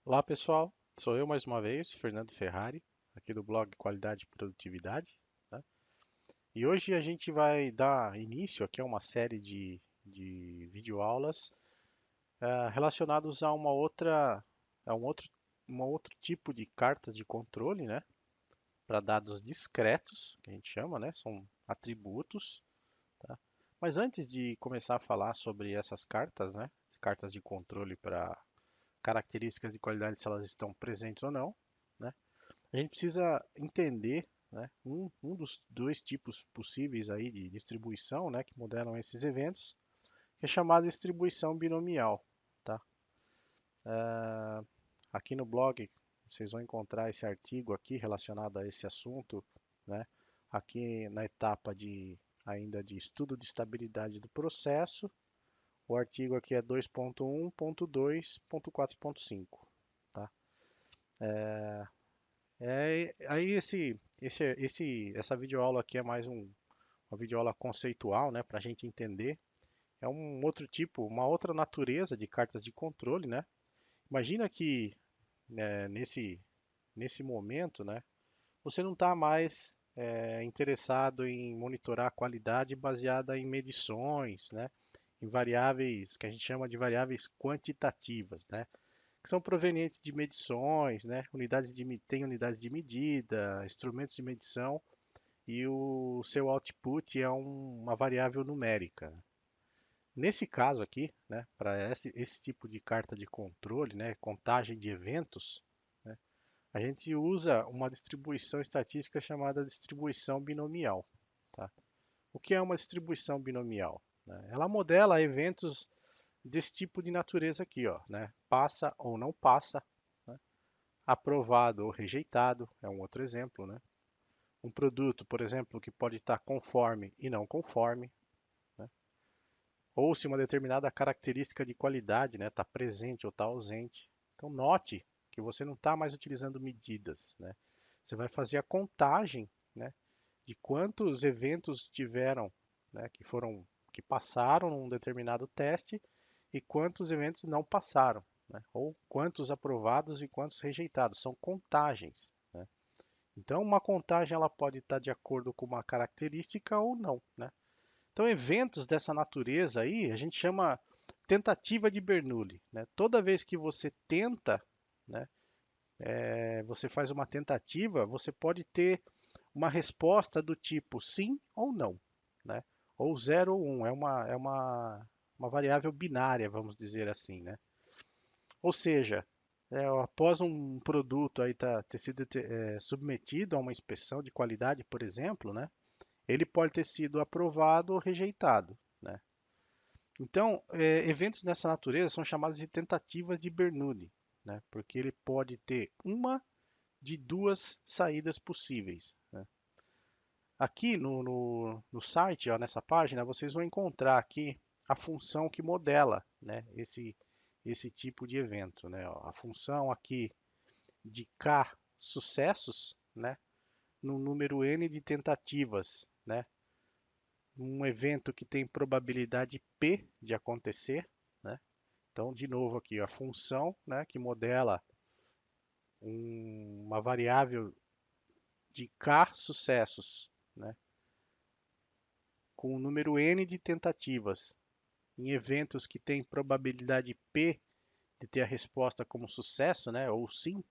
Olá pessoal, sou eu mais uma vez, Fernando Ferrari, aqui do blog Qualidade e Produtividade, né? E hoje a gente vai dar início aqui a uma série de videoaulas relacionados a a um outro tipo de cartas de controle, né? Para dados discretos, que a gente chama, né? São atributos, tá? Mas antes de começar a falar sobre essas cartas, né? Cartas de controle para características de qualidade, se elas estão presentes ou não, né? A gente precisa entender, né, um dos dois tipos possíveis aí de distribuição, né, que modelam esses eventos, que é chamado distribuição binomial, tá? Aqui no blog vocês vão encontrar esse artigo aqui relacionado a esse assunto, né? Aqui na etapa de ainda de estudo de estabilidade do processo, o artigo aqui é 2.1.2.4.5, tá? Aí essa videoaula aqui é mais uma videoaula conceitual, né, para a gente entender. É um outro tipo, uma outra natureza de cartas de controle, né? Imagina que nesse momento, né, você não está mais interessado em monitorar a qualidade baseada em medições, né, em variáveis que a gente chama de variáveis quantitativas, né? Que são provenientes de medições, né? Tem unidades de medida, instrumentos de medição e o seu output é uma variável numérica. Nesse caso aqui, né, para esse tipo de carta de controle, né, contagem de eventos, né, a gente usa uma distribuição estatística chamada distribuição binomial. Tá? O que é uma distribuição binomial? Né? Ela modela eventos desse tipo de natureza aqui, ó, né? Passa ou não passa, né? Aprovado ou rejeitado, é um outro exemplo, né? Um produto, por exemplo, que pode estar conforme e não conforme, né? Ou se uma determinada característica de qualidade, né, está presente ou está ausente. Então note que você não está mais utilizando medidas, né? Você vai fazer a contagem, né, de quantos eventos tiveram, né, que passaram num determinado teste e quantos eventos não passaram, né? Ou quantos aprovados e quantos rejeitados. São contagens, né? Então, uma contagem ela pode estar de acordo com uma característica ou não, né? Então, eventos dessa natureza aí a gente chama tentativa de Bernoulli, né? Toda vez que você tenta, né, você faz uma tentativa, você pode ter uma resposta do tipo sim ou não, né? Ou 0 ou 1, uma variável binária, vamos dizer assim, né? Ou seja, após um produto aí ter sido submetido a uma inspeção de qualidade, por exemplo, né? Ele pode ter sido aprovado ou rejeitado, né? Então, eventos dessa natureza são chamados de tentativas de Bernoulli, né? Porque ele pode ter uma de duas saídas possíveis, né? Aqui no site, ó, nessa página, vocês vão encontrar aqui a função que modela, né, esse tipo de evento, né? Ó, a função aqui de K sucessos, né, no número N de tentativas, né? Um evento que tem probabilidade P de acontecer, né? Então, de novo aqui, a função, né, que modela uma variável de K sucessos, né, com o número N de tentativas, em eventos que têm probabilidade P de ter a resposta como sucesso, né, ou sim,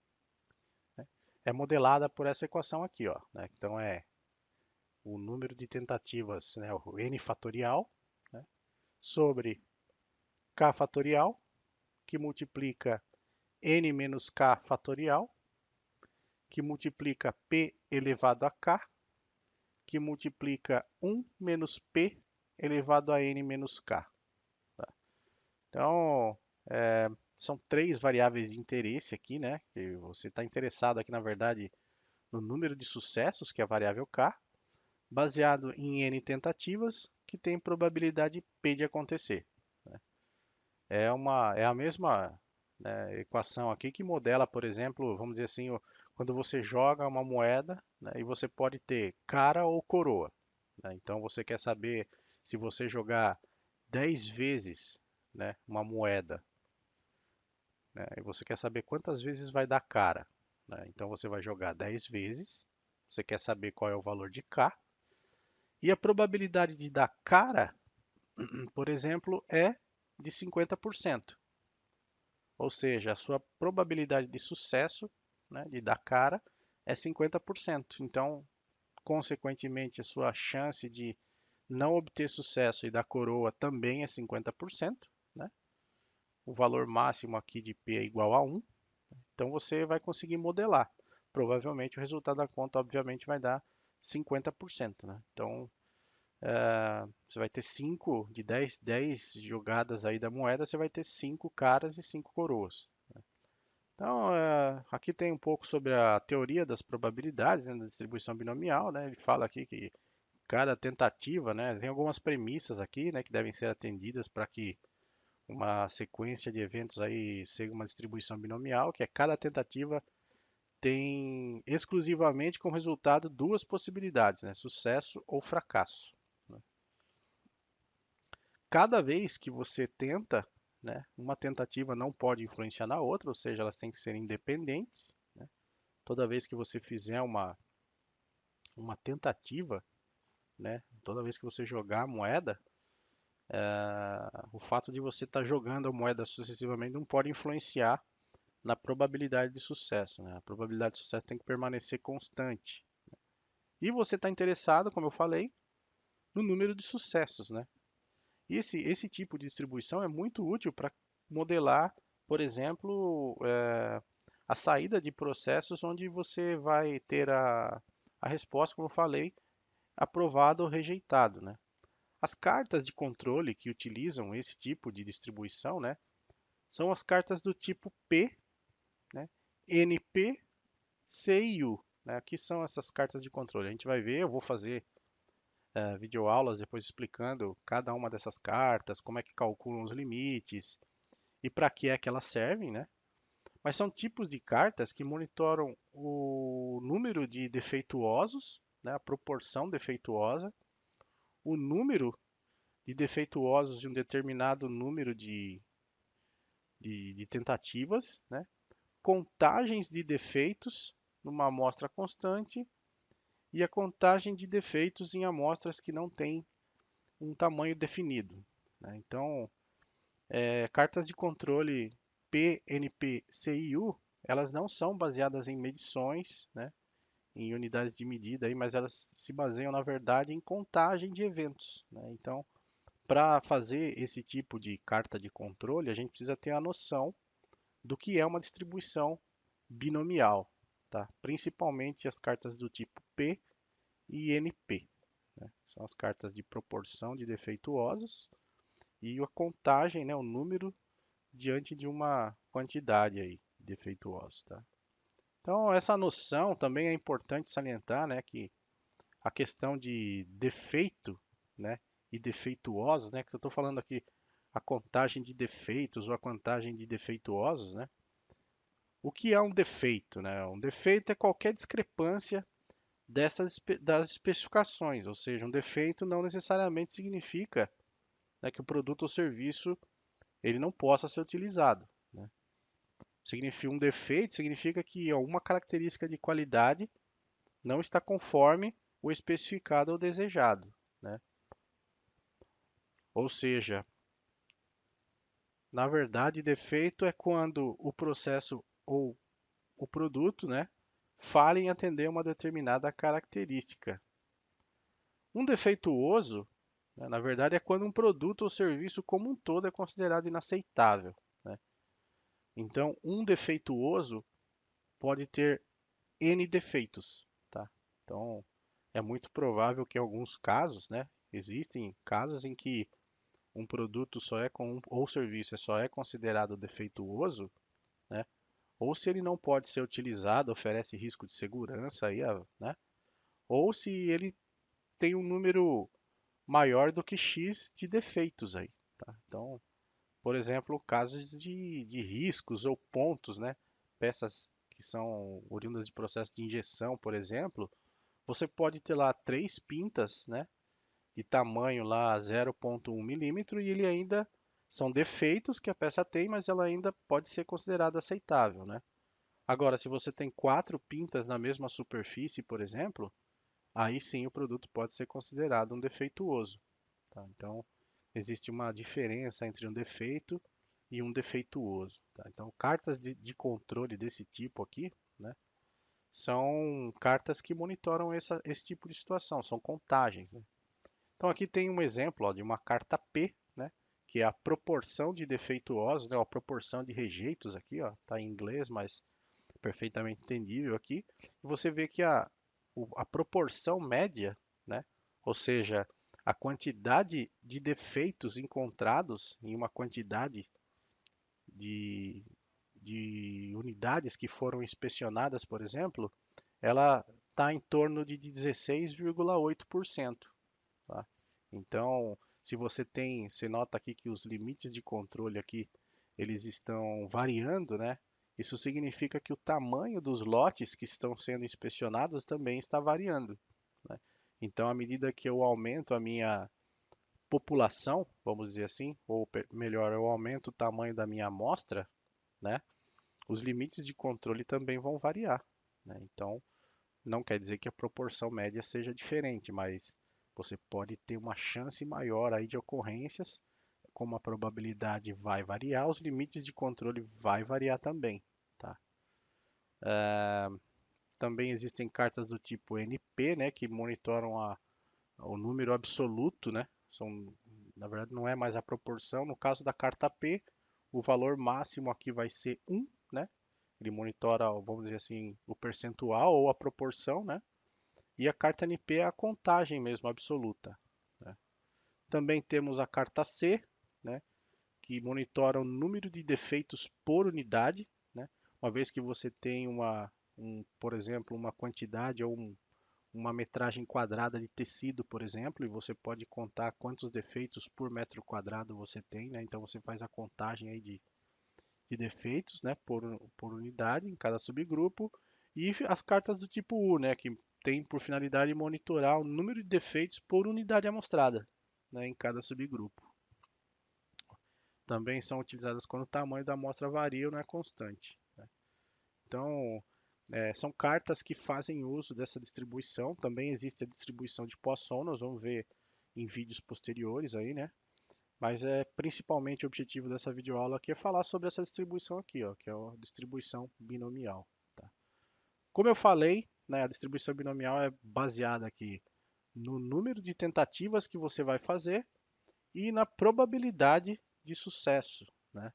né, é modelada por essa equação aqui, ó, né? Então é o número de tentativas, né, o n fatorial, né, sobre k fatorial, que multiplica n menos k fatorial, que multiplica p elevado a k, que multiplica 1 menos p elevado a n menos k. Tá? Então, são três variáveis de interesse aqui, né? Que você está interessado aqui, na verdade, no número de sucessos, que é a variável k, baseado em n tentativas, que tem probabilidade p de acontecer, né? É a mesma, né, equação aqui que modela, por exemplo, vamos dizer assim, quando você joga uma moeda, né, e você pode ter cara ou coroa, né? Então você quer saber se você jogar 10 vezes, né, uma moeda né? E você quer saber quantas vezes vai dar cara, né? Então você vai jogar 10 vezes, você quer saber qual é o valor de K, e a probabilidade de dar cara, por exemplo, é de 50%. Ou seja, a sua probabilidade de sucesso, né, de dar cara, é 50%. Então, consequentemente, a sua chance de não obter sucesso e dar coroa também é 50%, né? O valor máximo aqui de P é igual a 1. Então você vai conseguir modelar. Provavelmente o resultado da conta, obviamente, vai dar 50%, né? Então você vai ter 5 de 10 jogadas aí da moeda, você vai ter 5 caras e 5 coroas. Então, aqui tem um pouco sobre a teoria das probabilidades, né, da distribuição binomial, né? Ele fala aqui que cada tentativa, né, tem algumas premissas aqui, né, que devem ser atendidas para que uma sequência de eventos aí seja uma distribuição binomial, que é cada tentativa tem exclusivamente como resultado duas possibilidades, né, sucesso ou fracasso, né? Cada vez que você tenta, né, uma tentativa não pode influenciar na outra, ou seja, elas têm que ser independentes, né? Toda vez que você fizer uma tentativa, né, toda vez que você jogar a moeda, o fato de você estar jogando a moeda sucessivamente não pode influenciar na probabilidade de sucesso, né? A probabilidade de sucesso tem que permanecer constante. E você está interessado, como eu falei, no número de sucessos, né? E esse tipo de distribuição é muito útil para modelar, por exemplo, a saída de processos onde você vai ter a resposta, como eu falei, aprovado ou rejeitado, né? As cartas de controle que utilizam esse tipo de distribuição, né, são as cartas do tipo P, né, NP, C e U, né, que são essas cartas de controle. A gente vai ver, eu vou fazer videoaulas depois explicando cada uma dessas cartas, como é que calculam os limites e para que é que elas servem, né? Mas são tipos de cartas que monitoram o número de defeituosos, né, a proporção defeituosa, o número de defeituosos de um determinado número de tentativas, né? Contagens de defeitos numa amostra constante e a contagem de defeitos em amostras que não têm um tamanho definido, né? Então, cartas de controle P, NP, CIU, elas não são baseadas em medições, né, em unidades de medida, aí, mas elas se baseiam, na verdade, em contagem de eventos, né? Então, para fazer esse tipo de carta de controle, a gente precisa ter a noção do que é uma distribuição binomial, tá? Principalmente as cartas do tipo P e NP, né? São as cartas de proporção de defeituosos e a contagem, né, o número diante de uma quantidade aí de defeituosos, tá? Então, essa noção também é importante salientar, né, que a questão de defeito, né, e defeituosos, né, que eu estou falando aqui a contagem de defeitos ou a contagem de defeituosos, né? O que é um defeito, né? Um defeito é qualquer discrepância das especificações, ou seja, um defeito não necessariamente significa, né, que o produto ou serviço ele não possa ser utilizado, né? Significa um defeito significa que alguma característica de qualidade não está conforme o especificado ou desejado, né? Ou seja, na verdade, defeito é quando o processo ou o produto, né, falha em atender uma determinada característica. Um defeituoso, né, na verdade, é quando um produto ou serviço como um todo é considerado inaceitável, né? Então, um defeituoso pode ter N defeitos, tá? Então, é muito provável que em alguns casos, né, existem casos em que um produto ou serviço só é considerado defeituoso, né? Ou se ele não pode ser utilizado, oferece risco de segurança aí, né? Ou se ele tem um número maior do que X de defeitos aí, tá? Então, por exemplo, casos de riscos ou pontos, né? Peças que são oriundas de processo de injeção, por exemplo, você pode ter lá três pintas, né? De tamanho lá 0,1 milímetro e ele ainda São defeitos que a peça tem, mas ela ainda pode ser considerada aceitável, né? Agora, se você tem quatro pintas na mesma superfície, por exemplo, aí sim o produto pode ser considerado um defeituoso, tá? Então, existe uma diferença entre um defeito e um defeituoso, tá? Então, cartas de controle desse tipo aqui, né, são cartas que monitoram esse tipo de situação, são contagens, né? Então, aqui tem um exemplo, ó, de uma carta P, né, que é a proporção de defeituosos, né, a proporção de rejeitos aqui, ó, tá em inglês, mas perfeitamente entendível aqui. E você vê que a proporção média, né, ou seja, a quantidade de defeitos encontrados em uma quantidade de, de unidades que foram inspecionadas, por exemplo, ela está em torno de 16,8%. Tá? Então, se você tem, você nota aqui que os limites de controle aqui, eles estão variando, né? Isso significa que o tamanho dos lotes que estão sendo inspecionados também está variando, né? Então, à medida que eu aumento a minha população, vamos dizer assim, ou melhor, eu aumento o tamanho da minha amostra, né? Os limites de controle também vão variar, né? Então, não quer dizer que a proporção média seja diferente, mas você pode ter uma chance maior aí de ocorrências, como a probabilidade vai variar, os limites de controle vai variar também, tá? Também existem cartas do tipo NP, né, que monitoram o número absoluto, né? São, na verdade, não é mais a proporção. No caso da carta P, o valor máximo aqui vai ser 1, né? Ele monitora, vamos dizer assim, o percentual ou a proporção, né? E a carta NP é a contagem mesmo, absoluta, né? Também temos a carta C, né, que monitora o número de defeitos por unidade, né? Uma vez que você tem por exemplo, uma quantidade ou uma metragem quadrada de tecido, por exemplo, e você pode contar quantos defeitos por metro quadrado você tem, né? Então você faz a contagem aí de defeitos, né, por unidade em cada subgrupo, e as cartas do tipo U, né, que tem por finalidade monitorar o número de defeitos por unidade amostrada, né, em cada subgrupo. Também são utilizadas quando o tamanho da amostra varia ou não é constante, né? Então, são cartas que fazem uso dessa distribuição. Também existe a distribuição de Poisson, nós vamos ver em vídeos posteriores aí, né? Mas principalmente o objetivo dessa videoaula aqui é falar sobre essa distribuição aqui, ó, que é a distribuição binomial, tá? Como eu falei, né, a distribuição binomial é baseada aqui no número de tentativas que você vai fazer e na probabilidade de sucesso, né?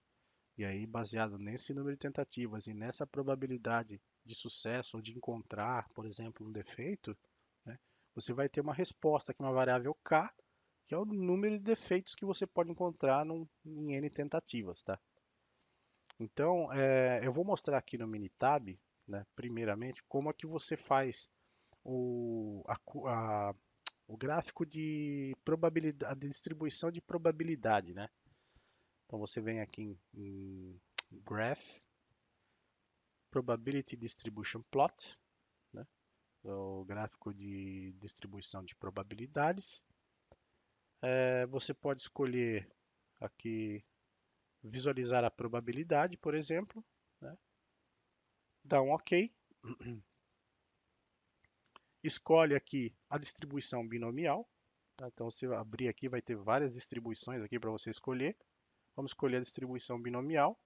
E aí, baseado nesse número de tentativas e nessa probabilidade de sucesso ou de encontrar, por exemplo, um defeito, né, você vai ter uma resposta que é uma variável k, que é o número de defeitos que você pode encontrar em n tentativas, tá? Então, eu vou mostrar aqui no Minitab, né, primeiramente, como é que você faz o gráfico de probabilidade, a distribuição de probabilidade, né? Então você vem aqui em Graph, Probability Distribution Plot, né? O gráfico de distribuição de probabilidades. Você pode escolher aqui visualizar a probabilidade, por exemplo, né? Dá um OK. Escolhe aqui a distribuição binomial, tá? Então, se abrir aqui, vai ter várias distribuições aqui para você escolher. Vamos escolher a distribuição binomial.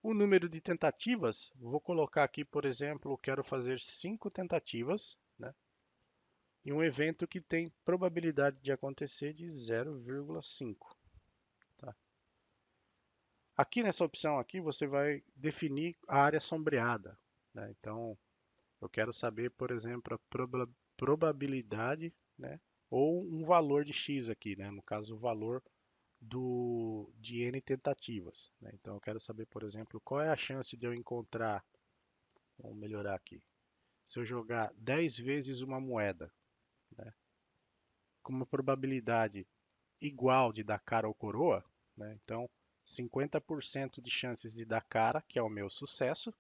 O número de tentativas, vou colocar aqui, por exemplo, quero fazer 5 tentativas, né? E um evento que tem probabilidade de acontecer de 0,5. Tá? Aqui nessa opção aqui, você vai definir a área sombreada, né? Então, eu quero saber, por exemplo, a probabilidade, né? Ou um valor de x aqui, né? No caso, o valor de n tentativas, né? Então, eu quero saber, por exemplo, qual é a chance de eu encontrar, vamos melhorar aqui, se eu jogar 10 vezes uma moeda, né, com uma probabilidade igual de dar cara ou coroa, né? Então, 50% de chances de dar cara, que é o meu sucesso.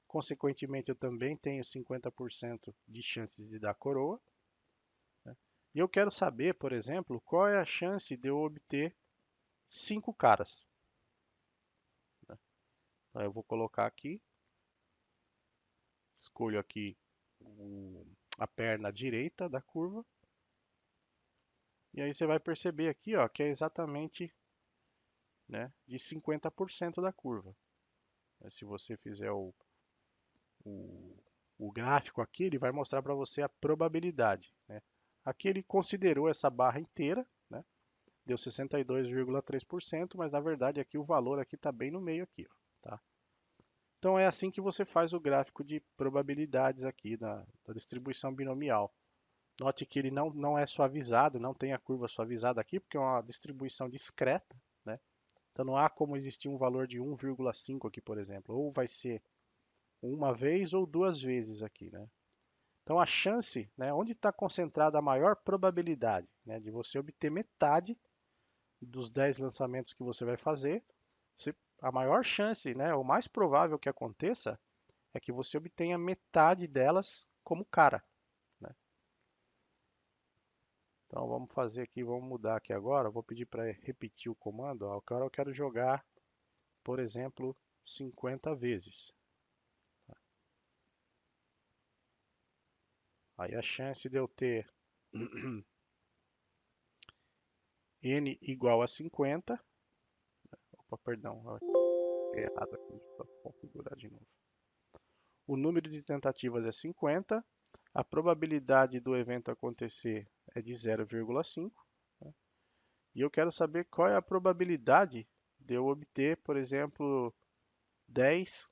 Consequentemente, eu também tenho 50% de chances de dar coroa, né? E eu quero saber, por exemplo, qual é a chance de eu obter 5 caras. Então eu vou colocar aqui, escolho aqui a perna direita da curva. E aí você vai perceber aqui, ó, que é exatamente, né, de 50% da curva. Se você fizer o, o gráfico aqui, ele vai mostrar para você a probabilidade, né? Aqui ele considerou essa barra inteira, né? Deu 62,3%, mas na verdade aqui o valor aqui está bem no meio aqui, ó, tá? Então é assim que você faz o gráfico de probabilidades aqui da distribuição binomial. Note que ele não é suavizado, não tem a curva suavizada aqui, porque é uma distribuição discreta, né? Então não há como existir um valor de 1,5 aqui, por exemplo. Ou vai ser uma vez ou duas vezes aqui, né? Então a chance, né, onde está concentrada a maior probabilidade, né, de você obter metade dos 10 lançamentos que você vai fazer, a maior chance, né, o mais provável que aconteça é que você obtenha metade delas como cara, né? Então vamos fazer aqui, vamos mudar aqui agora. Vou pedir para repetir o comando. Ó. Agora eu quero jogar, por exemplo, 50 vezes. Aí a chance de eu ter n igual a 50. Opa, perdão, errado aqui, deixa eu configurar de novo. O número de tentativas é 50. A probabilidade do evento acontecer é de 0,5. Né? E eu quero saber qual é a probabilidade de eu obter, por exemplo, 10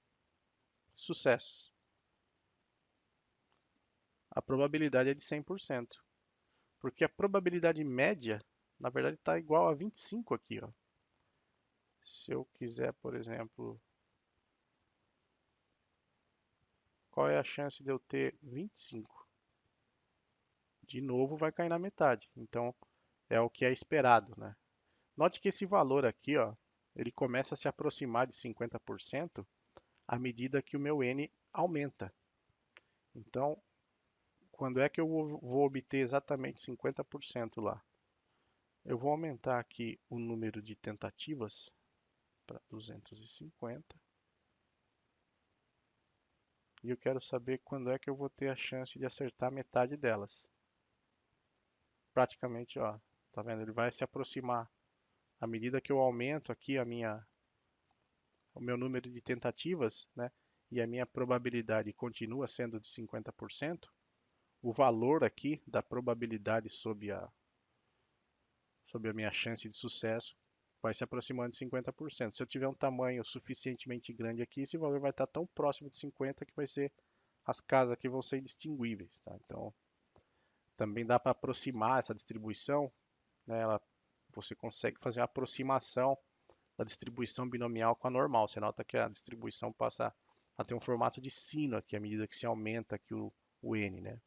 sucessos. A probabilidade é de 100%, porque a probabilidade média, na verdade, está igual a 25 aqui, ó. Se eu quiser, por exemplo, qual é a chance de eu ter 25? De novo, vai cair na metade. Então, é o que é esperado, né? Note que esse valor aqui, ó, ele começa a se aproximar de 50% à medida que o meu n aumenta. Então, quando é que eu vou obter exatamente 50% lá? Eu vou aumentar aqui o número de tentativas para 250. E eu quero saber quando é que eu vou ter a chance de acertar metade delas. Praticamente, ó, tá vendo? Ele vai se aproximar à medida que eu aumento aqui o meu número de tentativas, né? E a minha probabilidade continua sendo de 50%. O valor aqui da probabilidade sobre a minha chance de sucesso vai se aproximando de 50%. Se eu tiver um tamanho suficientemente grande aqui, esse valor vai estar tão próximo de 50 que vai ser as casas aqui vão ser indistinguíveis, tá? Então, também dá para aproximar essa distribuição, né? Você consegue fazer uma aproximação da distribuição binomial com a normal. Você nota que a distribuição passa a ter um formato de sino aqui à medida que se aumenta aqui o n, né?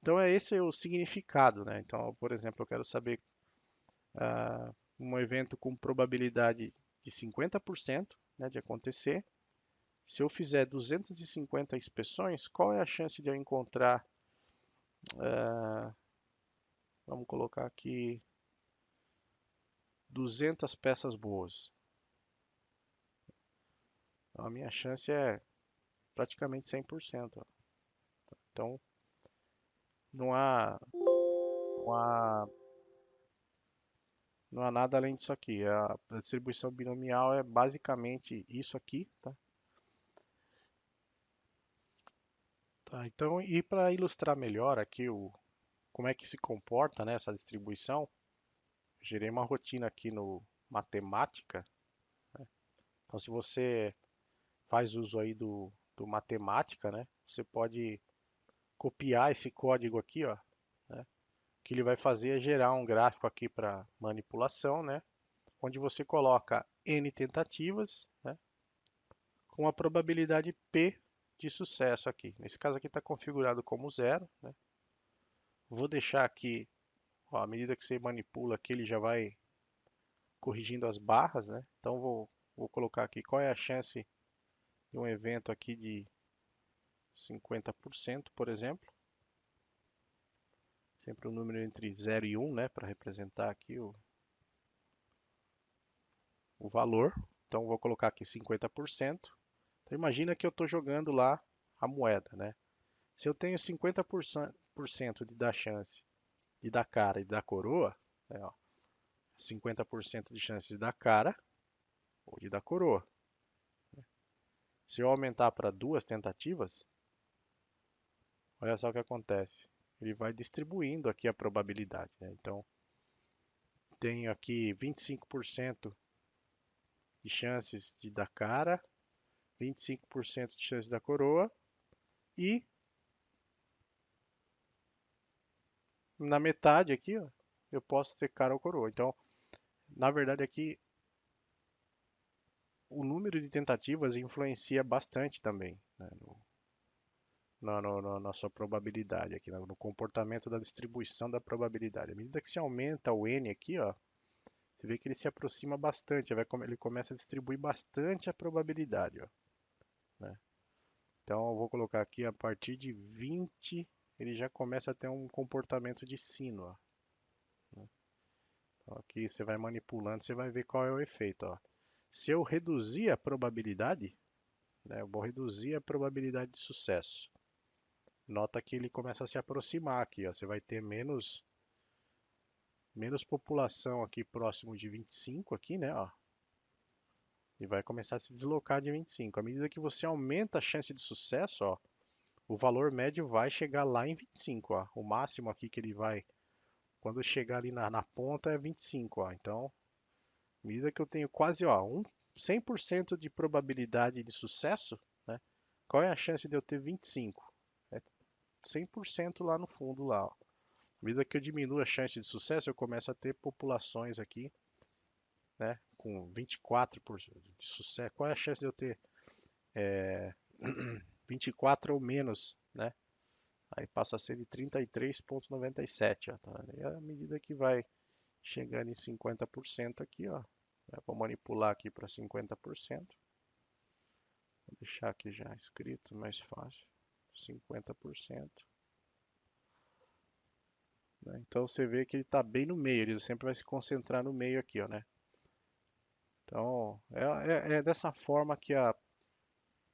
Então é esse o significado, né? Então, por exemplo, eu quero saber um evento com probabilidade de 50%, né, de acontecer. Se eu fizer 250 inspeções, qual é a chance de eu encontrar, vamos colocar aqui, 200 peças boas? Então, a minha chance é praticamente 100%. Então, não há, não há, não há nada além disso aqui. A distribuição binomial é basicamente isso aqui, tá? Tá, então, e para ilustrar melhor aqui como é que se comporta, né, essa distribuição, gerei uma rotina aqui no matemática, né? Então, se você faz uso aí do matemática, né, você pode copiar esse código aqui, ó, né? O que ele vai fazer é gerar um gráfico aqui para manipulação, né, onde você coloca n tentativas, né, com a probabilidade p de sucesso aqui. Nesse caso aqui está configurado como zero, né? Vou deixar aqui, ó, à medida que você manipula aqui, ele já vai corrigindo as barras, né? Então vou colocar aqui qual é a chance de um evento aqui de 50%, por exemplo. Sempre um número entre 0 e 1, né, para representar aqui o valor. Então vou colocar aqui 50%. Então imagina que eu estou jogando lá a moeda, né? Se eu tenho 50% de dar chance de dar cara e dar coroa, né, ó, 50% de chance de dar cara ou de dar coroa. Se eu aumentar para duas tentativas, olha só o que acontece. Ele vai distribuindo aqui a probabilidade, né? Então, tenho aqui 25% de chances de dar cara, 25% de chance da coroa e na metade aqui, ó, eu posso ter cara ou coroa. Então, na verdade aqui o número de tentativas influencia bastante também, né, na sua probabilidade aqui, no comportamento da distribuição da probabilidade. À medida que se aumenta o n aqui, ó, você vê que ele se aproxima bastante, ele começa a distribuir bastante a probabilidade, ó, né? Então eu vou colocar aqui a partir de 20, ele já começa a ter um comportamento de sino, ó, né? Então, aqui você vai manipulando, você vai ver qual é o efeito, ó. Se eu reduzir a probabilidade, né, eu vou reduzir a probabilidade de sucesso. Nota que ele começa a se aproximar aqui, ó. Você vai ter menos população aqui próximo de 25 aqui, né, ó. E vai começar a se deslocar de 25. À medida que você aumenta a chance de sucesso, ó, o valor médio vai chegar lá em 25, ó. O máximo aqui que ele vai, quando chegar ali na ponta é 25, ó. Então, à medida que eu tenho quase, ó, 100% de probabilidade de sucesso, né? Qual é a chance de eu ter 25? É 100% lá no fundo lá, ó. À medida que eu diminuo a chance de sucesso, eu começo a ter populações aqui, né, com 24% de sucesso. Qual é a chance de eu ter 24 ou menos, né? Aí passa a ser de 33,97, ó, tá? E à medida que vai chegando em 50% aqui, ó, vou manipular aqui para 50%. Vou deixar aqui já escrito, mais fácil. 50%. Né? Então você vê que ele está bem no meio, ele sempre vai se concentrar no meio aqui, ó, né? Então é dessa forma que a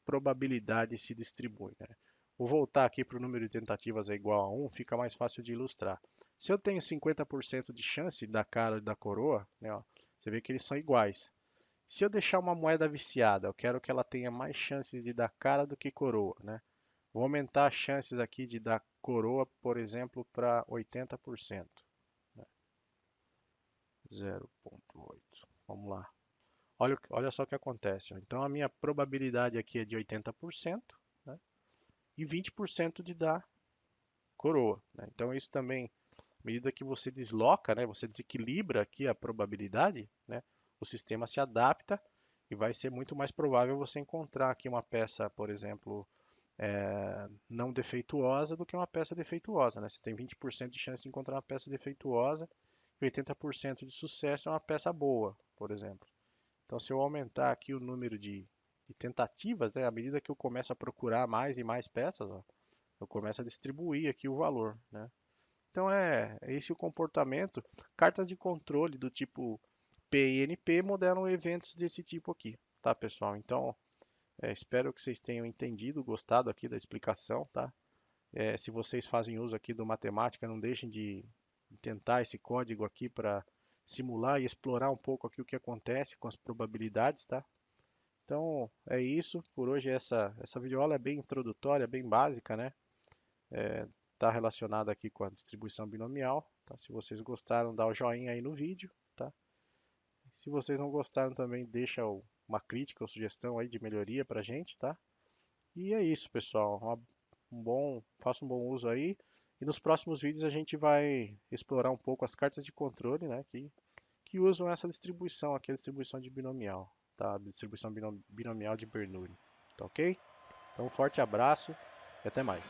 probabilidade se distribui, né? Vou voltar aqui para o número de tentativas é igual a 1, fica mais fácil de ilustrar. Se eu tenho 50% de chance da cara e da coroa, né, ó, você vê que eles são iguais. Se eu deixar uma moeda viciada, eu quero que ela tenha mais chances de dar cara do que coroa, né? Vou aumentar as chances aqui de dar coroa, por exemplo, para 80%, né? 0,8. Vamos lá. Olha só o que acontece, ó. Então a minha probabilidade aqui é de 80%, né? E 20% de dar coroa, né? Então isso também, à medida que você desloca, né, você desequilibra aqui a probabilidade, né, o sistema se adapta e vai ser muito mais provável você encontrar aqui uma peça, por exemplo, não defeituosa do que uma peça defeituosa, né? Você tem 20% de chance de encontrar uma peça defeituosa e 80% de sucesso é uma peça boa, por exemplo. Então, se eu aumentar aqui o número de tentativas, né, à medida que eu começo a procurar mais e mais peças, ó, eu começo a distribuir aqui o valor, né? Então é esse o comportamento. Cartas de controle do tipo P e NP modelam eventos desse tipo aqui, tá, pessoal? Então, espero que vocês tenham entendido, gostado aqui da explicação, tá? Se vocês fazem uso aqui do matemática, não deixem de tentar esse código aqui para simular e explorar um pouco aqui o que acontece com as probabilidades, tá? Então é isso. Por hoje essa videoaula é bem introdutória, bem básica, né? Está relacionada aqui com a distribuição binomial, tá? Se vocês gostaram, dá o joinha aí no vídeo, tá? Se vocês não gostaram também, deixa uma crítica ou sugestão aí de melhoria pra gente, tá? E é isso, pessoal. Faça um bom uso aí. E nos próximos vídeos a gente vai explorar um pouco as cartas de controle, né? Que usam essa distribuição aqui, a distribuição de binomial, tá? A distribuição binomial de Bernoulli, tá ok? Então, um forte abraço e até mais.